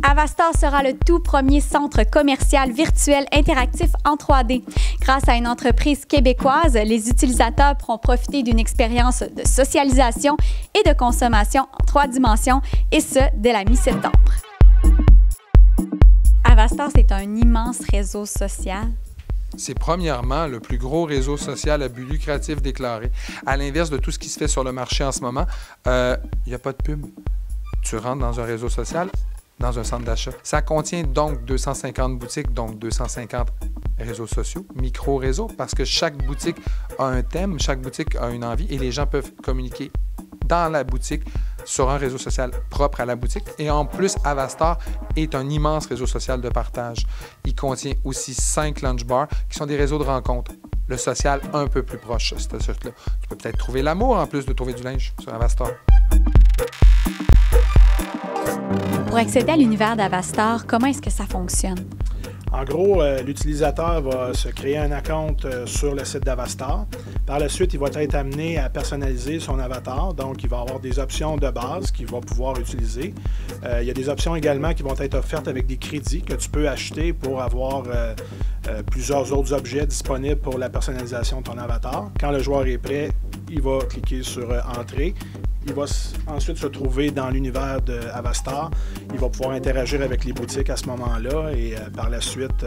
Avastar sera le tout premier centre commercial virtuel interactif en 3D. Grâce à une entreprise québécoise, les utilisateurs pourront profiter d'une expérience de socialisation et de consommation en 3 dimensions, et ce, dès la mi-septembre. Avastar, c'est un immense réseau social. C'est premièrement le plus gros réseau social à but lucratif déclaré. À l'inverse de tout ce qui se fait sur le marché en ce moment, il n'y a pas de pub. Tu rentres dans un réseau social, dans un centre d'achat. Ça contient donc 250 boutiques, donc 250 réseaux sociaux, micro-réseaux, parce que chaque boutique a un thème, chaque boutique a une envie et les gens peuvent communiquer dans la boutique sur un réseau social propre à la boutique. Et en plus, Avastar est un immense réseau social de partage. Il contient aussi 5 lunch bars qui sont des réseaux de rencontres. Le social un peu plus proche, c'est là. Tu peux peut-être trouver l'amour en plus de trouver du linge sur Avastar. Pour accéder à l'univers d'Avastar, comment est-ce que ça fonctionne? En gros, l'utilisateur va se créer un compte sur le site d'Avastar. Par la suite, il va être amené à personnaliser son avatar. Donc, il va avoir des options de base qu'il va pouvoir utiliser. Il y a des options également qui vont être offertes avec des crédits que tu peux acheter pour avoir plusieurs autres objets disponibles pour la personnalisation de ton avatar. Quand le joueur est prêt, il va cliquer sur « Entrée ». Il va ensuite se trouver dans l'univers d'Avastar. Il va pouvoir interagir avec les boutiques à ce moment-là et par la suite,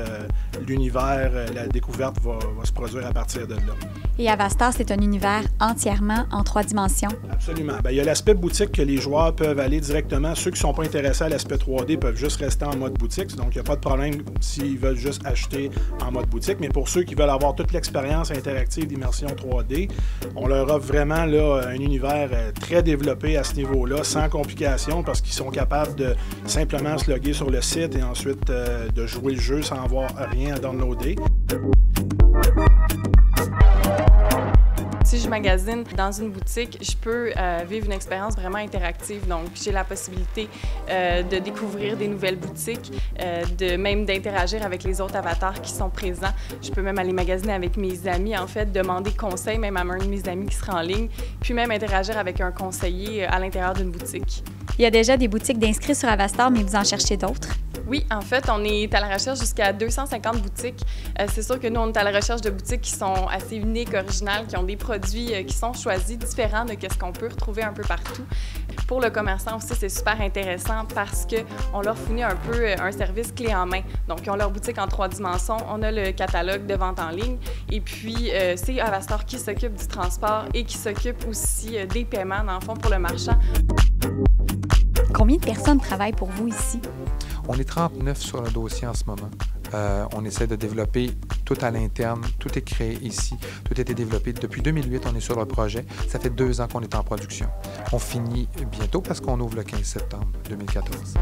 l'univers, la découverte va se produire à partir de là. Et Avastar, c'est un univers entièrement en 3 dimensions? Absolument. Bien, il y a l'aspect boutique que les joueurs peuvent aller directement. Ceux qui ne sont pas intéressés à l'aspect 3D peuvent juste rester en mode boutique. Donc, il n'y a pas de problème s'ils veulent juste acheter en mode boutique. Mais pour ceux qui veulent avoir toute l'expérience interactive d'immersion 3D, on leur offre vraiment là, un univers très développé à ce niveau-là, sans complications, parce qu'ils sont capables de simplement se loguer sur le site et ensuite de jouer le jeu sans avoir rien à downloader. Si je magasine dans une boutique, je peux vivre une expérience vraiment interactive. Donc, j'ai la possibilité de découvrir des nouvelles boutiques, même d'interagir avec les autres avatars qui sont présents. Je peux même aller magasiner avec mes amis, en fait, demander conseil même à un de mes amis qui sera en ligne, puis même interagir avec un conseiller à l'intérieur d'une boutique. Il y a déjà des boutiques d'inscrits sur Avastar, mais vous en cherchez d'autres? Oui, en fait, on est à la recherche jusqu'à 250 boutiques. C'est sûr que nous, on est à la recherche de boutiques qui sont assez uniques, originales, qui ont des produits qui sont choisis, différents de ce qu'on peut retrouver un peu partout. Pour le commerçant aussi, c'est super intéressant parce qu'on leur fournit un peu un service clé en main. Donc, ils ont leur boutique en 3 dimensions, on a le catalogue de vente en ligne et puis c'est Avastar qui s'occupe du transport et qui s'occupe aussi des paiements, dans le fond, pour le marchand. Combien de personnes travaillent pour vous ici? On est 39 sur le dossier en ce moment. On essaie de développer tout à l'interne. Tout est créé ici. Tout a été développé. Depuis 2008, on est sur le projet. Ça fait 2 ans qu'on est en production. On finit bientôt parce qu'on ouvre le 15 septembre 2014.